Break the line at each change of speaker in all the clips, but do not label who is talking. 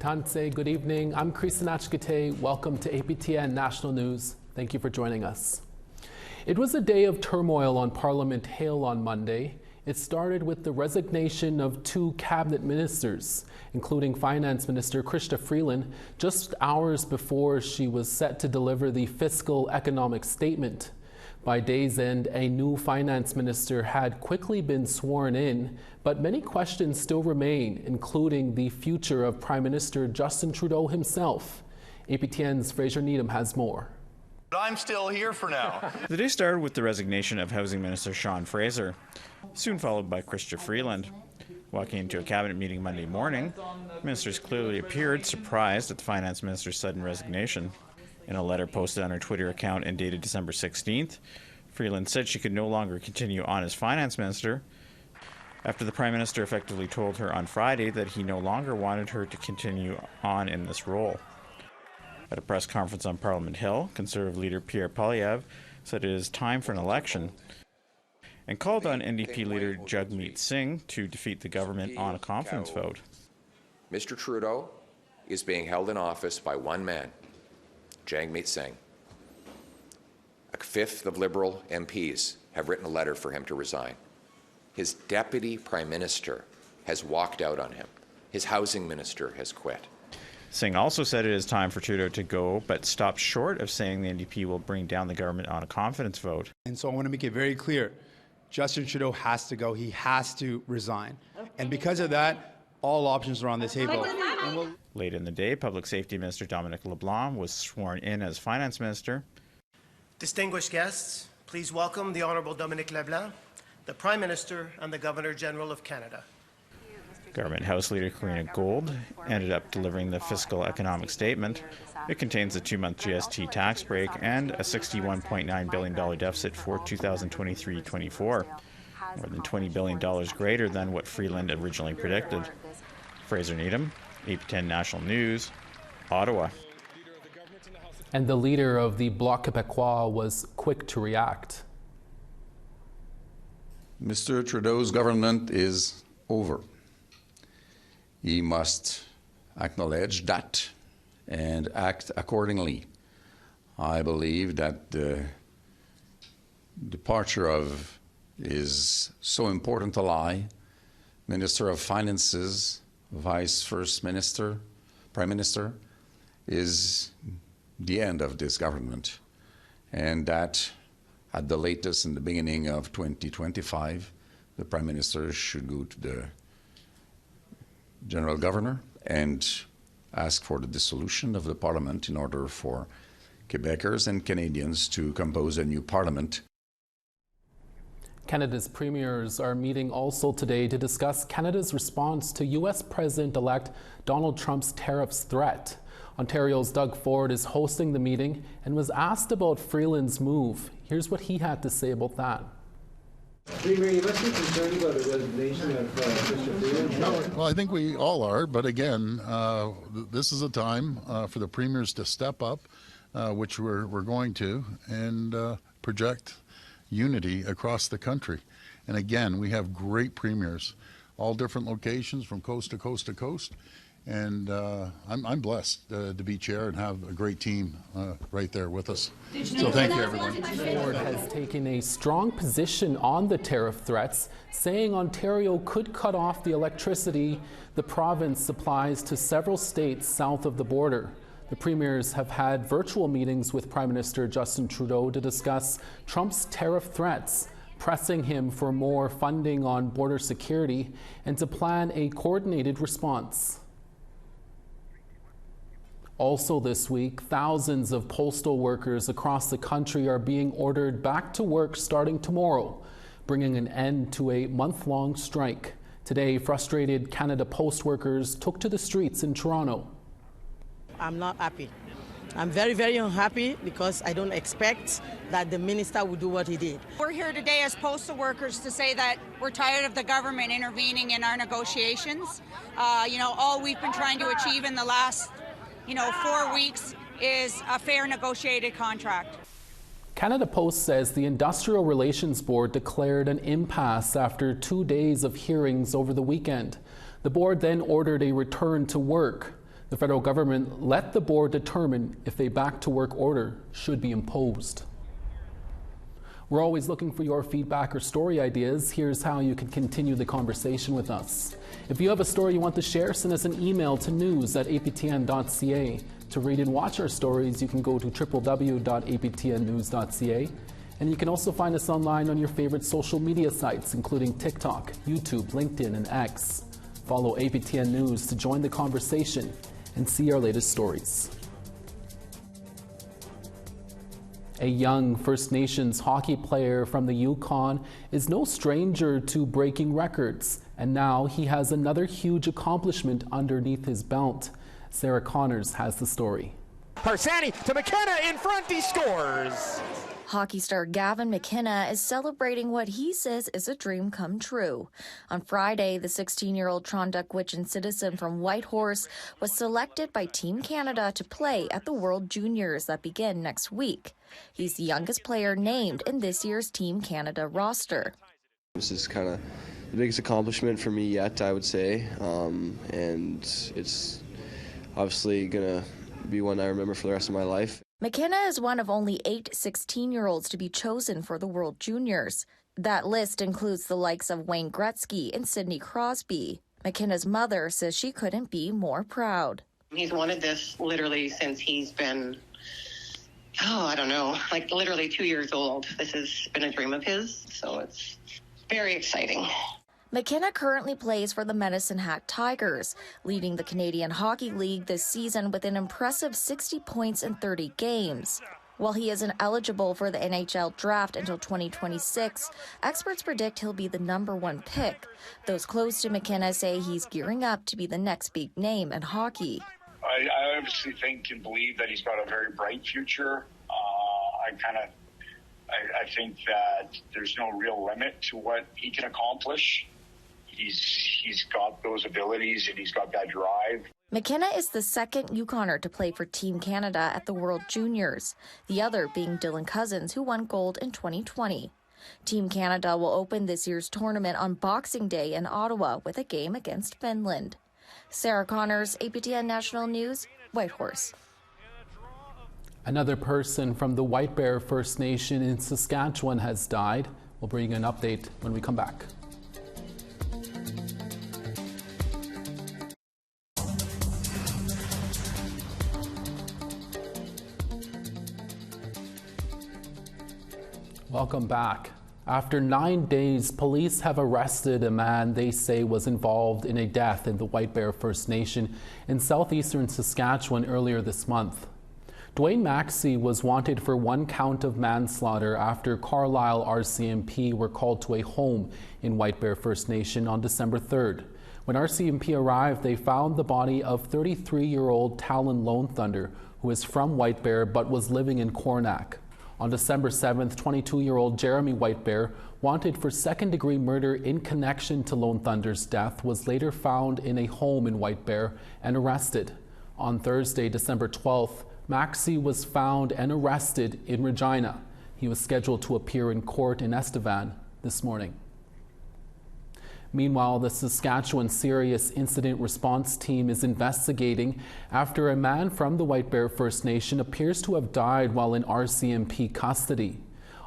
Tanse, good evening. I'm Chrystia. Welcome to APTN National News. Thank you for joining us. It was a day of turmoil on Parliament Hill on Monday. It started with the resignation of two cabinet ministers, including Finance Minister Chrystia Freeland, just hours before she was set to deliver the fiscal economic statement. By day's end, a new finance minister had quickly been sworn in, but many questions still remain, including the future of Prime Minister Justin Trudeau himself. APTN's Fraser Needham has more.
I'm still here for now.
The day started with the resignation of Housing Minister Sean Fraser, soon followed by Chrystia Freeland. Walking into a cabinet meeting Monday morning, ministers clearly appeared surprised at the finance minister's sudden resignation. In a letter posted on her Twitter account and dated December 16th, Freeland said she could no longer continue on as finance minister after the Prime Minister effectively told her on Friday that he no longer wanted her to continue on in this role. At a press conference on Parliament Hill, Conservative leader Pierre Poilievre said it is time for an election and called on NDP leader Jagmeet Singh to defeat the government on a confidence vote.
Mr. Trudeau is being held in office by one man, Jagmeet Singh. A fifth of Liberal MPs have written a letter for him to resign. His Deputy Prime Minister has walked out on him. His Housing Minister has quit.
Singh also said it is time for Trudeau to go, but stopped short of saying the NDP will bring down the government on a confidence vote.
And so I want to make it very clear, Justin Trudeau has to go. He has to resign. And because of that, all options are on the table.
Late in the day, Public Safety Minister Dominic LeBlanc was sworn in as Finance Minister.
Distinguished guests, please welcome the Honourable Dominic LeBlanc, the Prime Minister and the Governor-General of Canada.
Government House Leader Karina Gold ended up delivering the fiscal economic statement. It contains a 2-month GST tax break and a $61.9 billion deficit for 2023-24, more than $20 billion greater than what Freeland originally predicted. Fraser Needham, APTN National News, Ottawa.
And the leader of the Bloc Québécois was quick to react.
Mr. Trudeau's government is over. He must acknowledge that and act accordingly. I believe that the departure of his so important ally, Minister of Finances, Vice First Minister, Prime Minister, is the end of this government. And that at the latest in the beginning of 2025, the Prime Minister should go to the General Governor and ask for the dissolution of the Parliament in order for Quebecers and Canadians to compose a new Parliament.
Canada's premiers are meeting also today to discuss Canada's response to U.S. President-elect Donald Trump's tariffs threat. Ontario's Doug Ford is hosting the meeting and was asked about Freeland's move. Here's what he had to say about that.
Premier, you must be concerned about the resignation of Chrystia Freeland.
Well, I think we all are, but again, this is a time for the premiers to step up, which we're going to, and project unity across the country. And again, we have great premiers, all different locations from coast to coast to coast. And I'm blessed to be chair and have a great team right there with us. So thank you, everyone.
Ford has taken a strong position on the tariff threats, saying Ontario could cut off the electricity the province supplies to several states south of the border. The premiers have had virtual meetings with Prime Minister Justin Trudeau to discuss Trump's tariff threats, pressing him for more funding on border security and to plan a coordinated response. Also this week, thousands of postal workers across the country are being ordered back to work starting tomorrow, bringing an end to a month-long strike. Today, frustrated Canada Post workers took to the streets in Toronto.
I'm not happy. I'm very, very unhappy because I don't expect that the minister will do what he did.
We're here today as postal workers to say that we're tired of the government intervening in our negotiations. All we've been trying to achieve in the last 4 weeks is a fair negotiated contract.
Canada Post says the Industrial Relations Board declared an impasse after 2 days of hearings over the weekend. The board then ordered a return to work. The federal government let the board determine if a back-to-work order should be imposed. We're always looking for your feedback or story ideas. Here's how you can continue the conversation with us. If you have a story you want to share, send us an email to news@aptn.ca. To read and watch our stories, you can go to www.aptnnews.ca. And you can also find us online on your favorite social media sites, including TikTok, YouTube, LinkedIn, and X. Follow APTN News to join the conversation and see our latest stories. A young First Nations hockey player from the Yukon is no stranger to breaking records, and now he has another huge accomplishment underneath his belt. Sarah Connors has the story.
Parsani to McKenna in front, he scores!
Hockey star Gavin McKenna is celebrating what he says is a dream come true. On Friday, the 16-year-old Trondheim citizen from Whitehorse was selected by Team Canada to play at the World Juniors that begin next week. He's the youngest player named in this year's Team Canada roster.
This is kind of the biggest accomplishment for me yet, I would say, and it's obviously going to be one I remember for the rest of my life.
McKenna is one of only 8 16-year-olds to be chosen for the World Juniors. That list includes the likes of Wayne Gretzky and Sidney Crosby. McKenna's mother says she couldn't be more proud.
He's wanted this literally since he's been, I don't know, like literally 2 years old. This has been a dream of his, so it's very exciting.
McKenna currently plays for the Medicine Hat Tigers, leading the Canadian Hockey League this season with an impressive 60 points in 30 games. While he isn't eligible for the NHL draft until 2026, experts predict he'll be the #1 pick. Those close to McKenna say he's gearing up to be the next big name in hockey.
I obviously think and believe that he's got a very bright future. I think that there's no real limit to what he can accomplish. He's got those abilities and he's got that drive.
McKenna is the second Yukoner to play for Team Canada at the World Juniors, the other being Dylan Cousins, who won gold in 2020. Team Canada will open this year's tournament on Boxing Day in Ottawa with a game against Finland. Sarah Connors, APTN National News, Whitehorse.
Another person from the White Bear First Nation in Saskatchewan has died. We'll bring you an update when we come back. Welcome back. After 9 days, police have arrested a man they say was involved in a death in the White Bear First Nation in southeastern Saskatchewan earlier this month. Dwayne Maxey was wanted for 1 count of manslaughter after Carlisle RCMP were called to a home in White Bear First Nation on December 3rd. When RCMP arrived, they found the body of 33-year-old Talon Lone Thunder, who is from White Bear but was living in Cornack. On December 7th, 22-year-old Jeremy White Bear, wanted for second-degree murder in connection to Lone Thunder's death, was later found in a home in White Bear and arrested. On Thursday, December 12th, Maxey was found and arrested in Regina. He was scheduled to appear in court in Estevan this morning. Meanwhile, the Saskatchewan Serious Incident Response Team is investigating after a man from the White Bear First Nation appears to have died while in RCMP custody.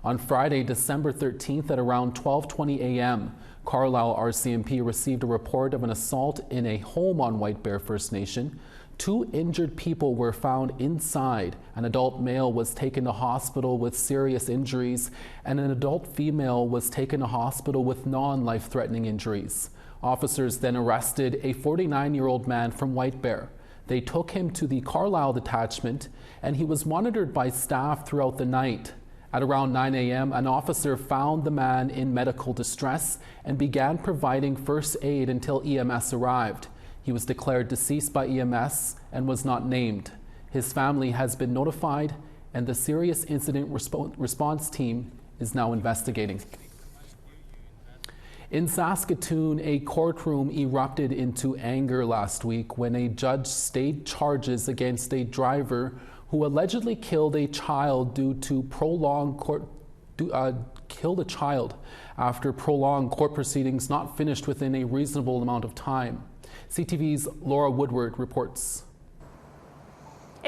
On Friday, December 13th at around 12:20 a.m., Carlisle RCMP received a report of an assault in a home on White Bear First Nation. 2 injured people were found inside. An adult male was taken to hospital with serious injuries, and an adult female was taken to hospital with non-life-threatening injuries. Officers then arrested a 49-year-old man from White Bear. They took him to the Carlisle detachment, and he was monitored by staff throughout the night. At around 9 a.m., an officer found the man in medical distress and began providing first aid until EMS arrived. He was declared deceased by EMS and was not named. His family has been notified, and the Serious Incident Response Team is now investigating. In Saskatoon, a courtroom erupted into anger last week when a judge stayed charges against a driver who allegedly killed a child after prolonged court proceedings not finished within a reasonable amount of time. CTV's Laura Woodward reports.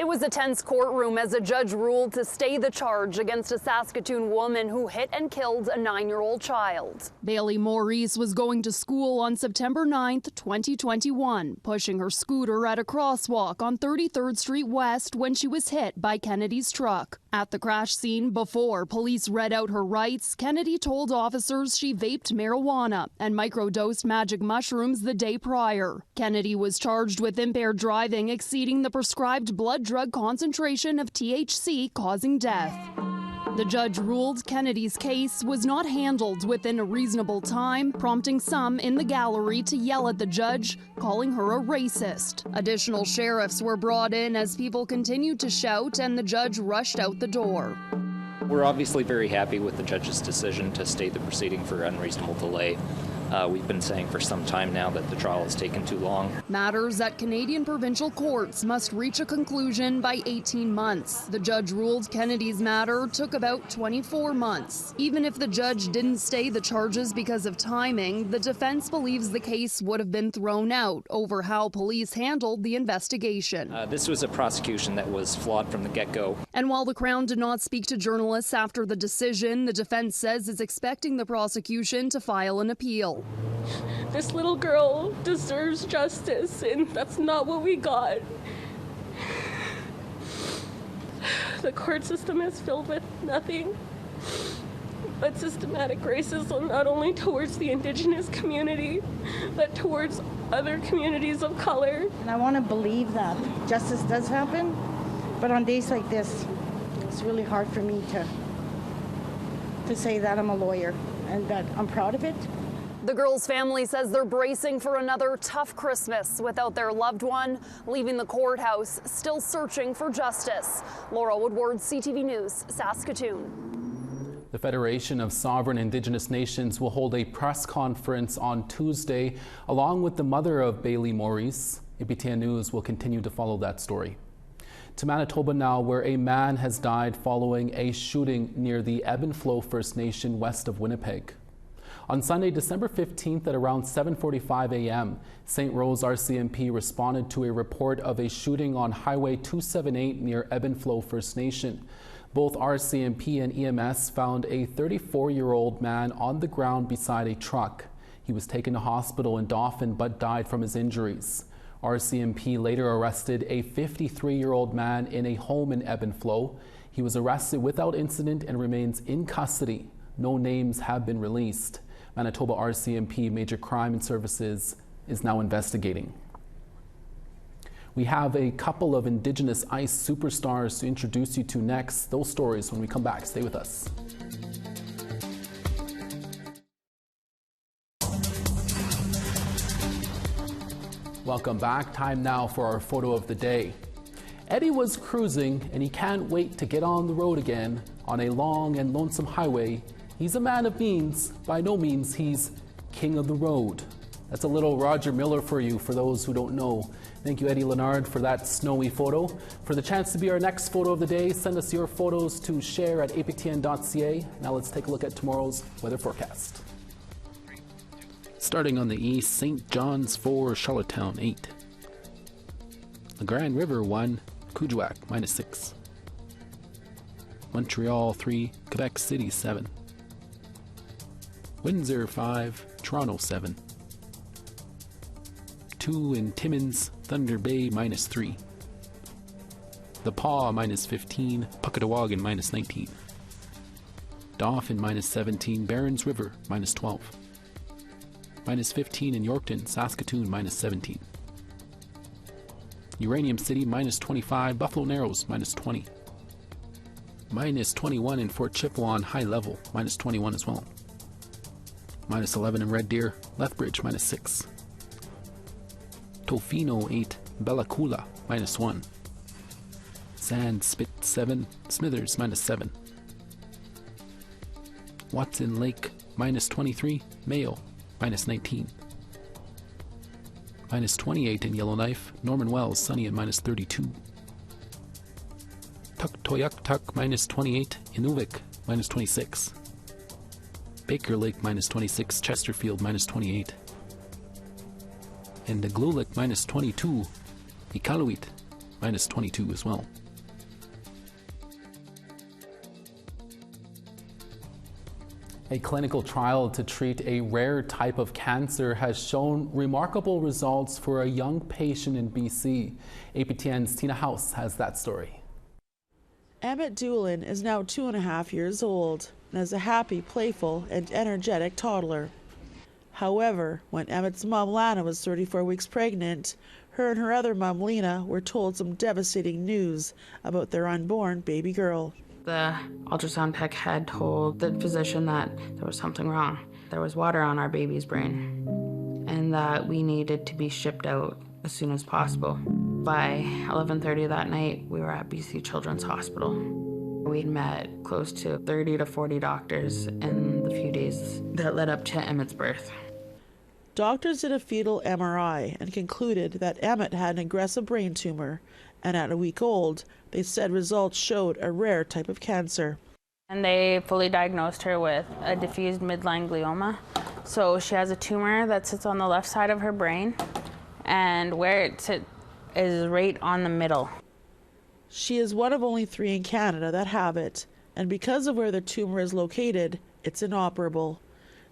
It was a tense courtroom as a judge ruled to stay the charge against a Saskatoon woman who hit and killed a 9-year-old child. Bailey Maurice was going to school on September 9th, 2021, pushing her scooter at a crosswalk on 33rd Street West when she was hit by Kennedy's truck. At the crash scene, before police read out her rights, Kennedy told officers she vaped marijuana and microdosed magic mushrooms the day prior. Kennedy was charged with impaired driving exceeding the prescribed blood-drug concentration of THC causing death. The judge ruled Kennedy's case was not handled within a reasonable time, prompting some in the gallery to yell at the judge, calling her a racist. Additional sheriffs were brought in as people continued to shout and the judge rushed out the door.
We're obviously very happy with the judge's decision to stay the proceeding for unreasonable delay. We've been saying for some time now that the trial has taken too long.
Matters at Canadian provincial courts must reach a conclusion by 18 months. The judge ruled Kennedy's matter took about 24 months. Even if the judge didn't stay the charges because of timing, the defense believes the case would have been thrown out over how police handled the investigation.
This was a prosecution that was flawed from the get-go.
And while the Crown did not speak to journalists after the decision, the defense says it's expecting the prosecution to file an appeal.
This little girl deserves justice, and that's not what we got. The court system is filled with nothing but systematic racism, not only towards the Indigenous community, but towards other communities of color.
And I want to believe that justice does happen, but on days like this, it's really hard for me to say that I'm a lawyer and that I'm proud of it.
The girl's family says they're bracing for another tough Christmas without their loved one, leaving the courthouse still searching for justice. Laura Woodward, CTV News, Saskatoon.
The Federation of Sovereign Indigenous Nations will hold a press conference on Tuesday, along with the mother of Bailey Maurice. APTN News will continue to follow that story. To Manitoba now, where a man has died following a shooting near the Ebb and Flow First Nation west of Winnipeg. On Sunday, December 15th at around 7:45 a.m., St. Rose RCMP responded to a report of a shooting on Highway 278 near Ebb and Flow First Nation. Both RCMP and EMS found a 34-year-old man on the ground beside a truck. He was taken to hospital in Dauphin but died from his injuries. RCMP later arrested a 53-year-old man in a home in Ebb and Flow. He was arrested without incident and remains in custody. No names have been released. Manitoba RCMP Major Crime and Services is now investigating. We have a couple of Indigenous ice superstars to introduce you to next. Those stories when we come back. Stay with us. Welcome back. Time now for our photo of the day. Eddie was cruising and he can't wait to get on the road again on a long and lonesome highway. He's a man of means. By no means he's king of the road. That's a little Roger Miller for you, for those who don't know. Thank you, Eddie Leonard, for that snowy photo. For the chance to be our next photo of the day, send us your photos to share@aptn.ca. Now let's take a look at tomorrow's weather forecast. Starting on the east, St. John's 4, Charlottetown 8. The Grand River 1, Kuujjuaq -6. Montreal 3, Quebec City 7. Windsor 5, Toronto 7. 2 in Timmins, Thunder Bay -3. The Paw -15, Puckatawagan -19. Dauphin -17, Barons River -12. -15 in Yorkton, Saskatoon -17. Uranium City -25, Buffalo Narrows -20. -21 in Fort Chipewyan, High Level -21 as well. -11 in Red Deer, Lethbridge -6. Tofino 8, Bella Coola -1. Sandspit 7, Smithers -7. Watson Lake -23, Mayo -19. -28 in Yellowknife, Norman Wells sunny at -32. Tuktoyaktuk -28, Inuvik -26. Baker Lake -26, Chesterfield -28. And the Iqaluit minus 22 as well. A clinical trial to treat a rare type of cancer has shown remarkable results for a young patient in BC. APTN's Tina House has that story.
Emmett Doolin is now 2.5 years old and is a happy, playful, and energetic toddler. However, when Emmett's mom Lana was 34 weeks pregnant, her and her other mom Lena were told some devastating news about their unborn baby girl.
The ultrasound tech had told the physician that there was something wrong. There was water on our baby's brain and that we needed to be shipped out as soon as possible. By 11:30 that night, we were at BC Children's Hospital. We'd met close to 30 to 40 doctors in the few days that led up to Emmett's birth.
Doctors did a fetal MRI and concluded that Emmett had an aggressive brain tumor, and at a week old, they said results showed a rare type of cancer.
And they fully diagnosed her with a diffused midline glioma. So she has a tumor that sits on the left side of her brain, and where it sits is right on the middle.
She is one of only 3 in Canada that have it, and because of where the tumor is located, it's inoperable.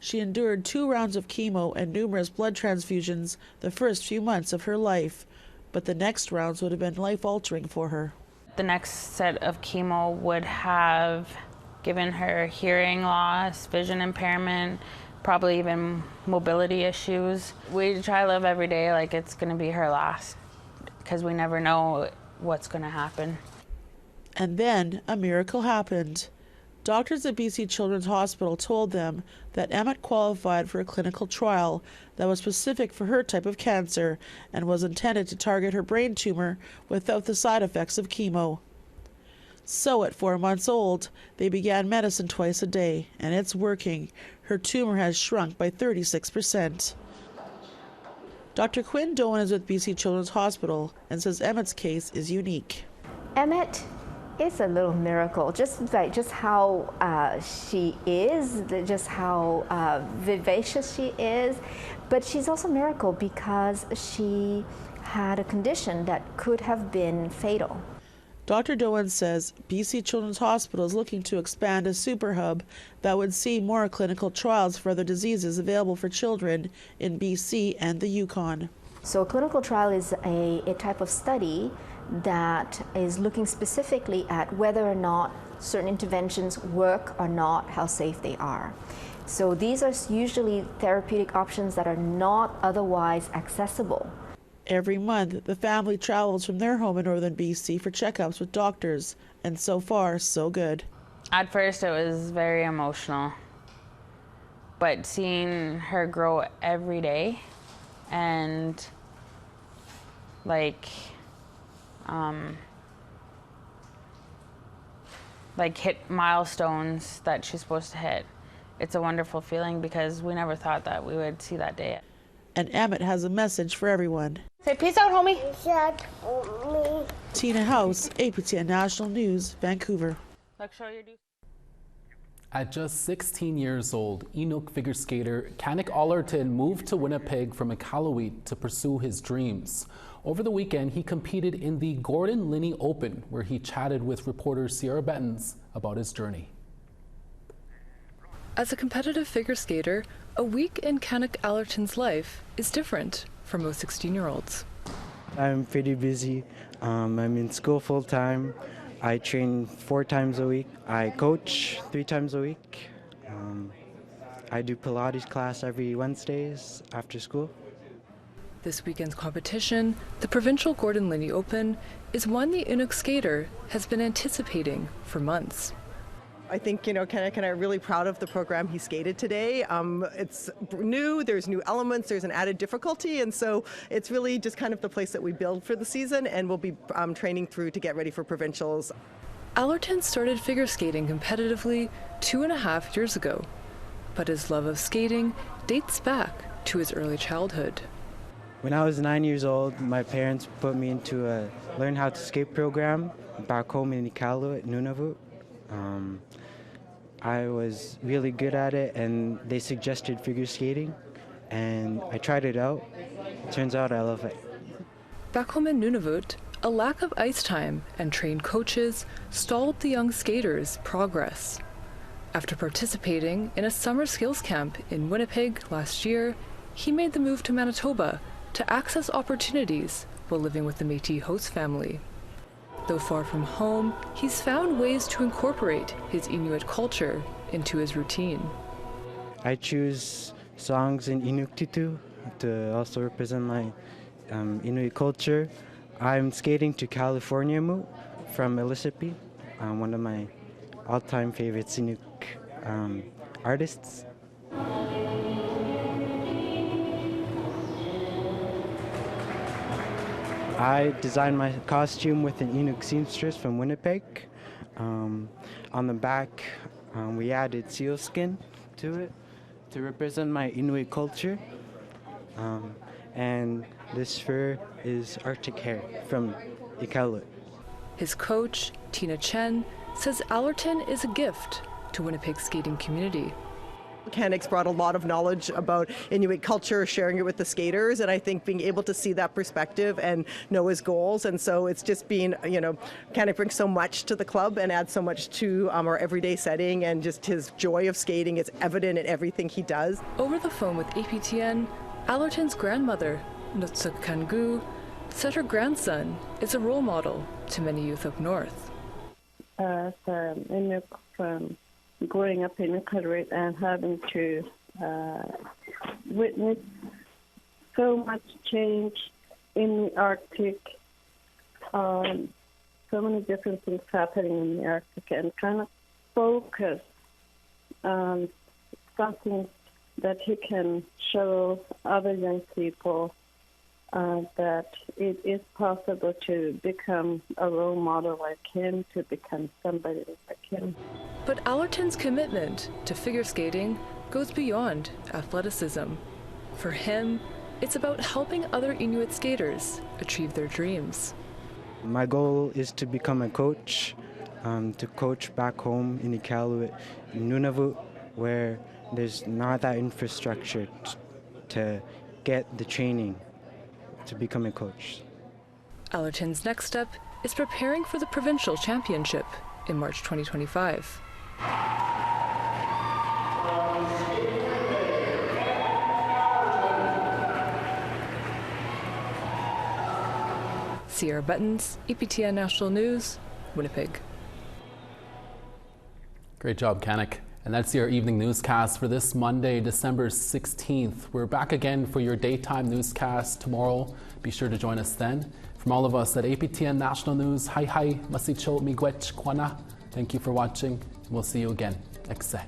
She endured 2 rounds of chemo and numerous blood transfusions the first few months of her life, but the next rounds would have been life-altering for her.
The next set of chemo would have given her hearing loss, vision impairment, probably even mobility issues. We try to live every day like it's going to be her last, because we never know what's going to happen.
And then a miracle happened. Doctors at BC Children's Hospital told them that Emmett qualified for a clinical trial that was specific for her type of cancer and was intended to target her brain tumor without the side effects of chemo. So at 4 months old, they began medicine twice a day, and it's working. Her tumor has shrunk by 36%. Dr. Quinn Doan is with BC Children's Hospital and says Emmett's case is unique.
Emmett is a little miracle, just how she is, just how vivacious she is, but she's also a miracle because she had a condition that could have been fatal.
Dr. Doan says BC Children's Hospital is looking to expand a super hub that would see more clinical trials for other diseases available for children in BC and the Yukon.
So a clinical trial is a type of study that is looking specifically at whether or not certain interventions work or not, how safe they are. So these are usually therapeutic options that are not otherwise accessible.
Every month, the family travels from their home in northern BC for checkups with doctors, and so far, so good.
At first, it was very emotional, but seeing her grow every day and hit milestones that she's supposed to hit. It's a wonderful feeling because we never thought that we would see that day.
And Emmett has a message for everyone.
Say peace out, homie.
Tina House, APTN National News, Vancouver.
At just 16 years old, Enuk figure skater Enuk Allerton moved to Winnipeg from Iqaluit to pursue his dreams. Over the weekend, he competed in the Gordon Linney Open, where he chatted with reporter Sierra Bettens about his journey.
As a competitive figure skater, a week in Enuk Allerton's life is different for most 16-year-olds.
I'm pretty busy. I'm in school full-time. I train 4 times a week. I coach 3 times a week. I do Pilates class every Wednesdays after school.
This weekend's competition, the provincial Gordon Linney Open, is one the Enuk skater has been anticipating for months.
I think, Enuk and I are really proud of the program he skated today. It's new, there's new elements, there's an added difficulty, and so it's really just kind of the place that we build for the season, and we'll be training through to get ready for provincials.
Allerton started figure skating competitively 2.5 years ago, but his love of skating dates back to his early childhood.
When I was 9 years old, my parents put me into a Learn How to Skate program back home in Iqaluit, Nunavut. I was really good at it, and they suggested figure skating, and I tried it out. Turns out I love it.
Back home in Nunavut, a lack of ice time and trained coaches stalled the young skaters' progress. After participating in a summer skills camp in Winnipeg last year, he made the move to Manitoba to access opportunities while living with the Métis host family. Though far from home, he's found ways to incorporate his Inuit culture into his routine.
I choose songs in Enuk to also represent my Inuit culture. I'm skating to California Moot from Mississippi, one of my all-time favorite Enuk artists. I designed my costume with an Enuk seamstress from Winnipeg. On the back, we added seal skin to it to represent my Inuit culture. And this fur is Arctic hare from Iqaluit.
His coach, Tina Chen, says Allerton is a gift to Winnipeg's skating community.
Canucks brought a lot of knowledge about Inuit culture, sharing it with the skaters, and I think being able to see that perspective and know his goals. And so it's just been, Canuck brings so much to the club and adds so much to our everyday setting, and just his joy of skating is evident in everything he does.
Over the phone with APTN, Allerton's grandmother, Nutsuk Kangu, said her grandson is a role model to many youth up north.
As Enuk from growing up in Iqaluit and having to witness so much change in the Arctic, so many different things happening in the Arctic, and kind of focus on something that he can show other young people that it is possible to become a role model like him, to become somebody like him.
But Allerton's commitment to figure skating goes beyond athleticism. For him, it's about helping other Inuit skaters achieve their dreams.
My goal is to become a coach, to coach back home in Iqaluit, in Nunavut, where there's not that infrastructure to get the training to become a coach.
Allerton's next step is preparing for the provincial championship in March 2025. Sierra Buttons, APTN National News, Winnipeg.
Great job, Canuck. And that's your evening newscast for this Monday, December 16th. We're back again for your daytime newscast tomorrow. Be sure to join us then. From all of us at APTN National News, hi masicho miigwech kwana. Thank you for watching, and we'll see you again. Ekse.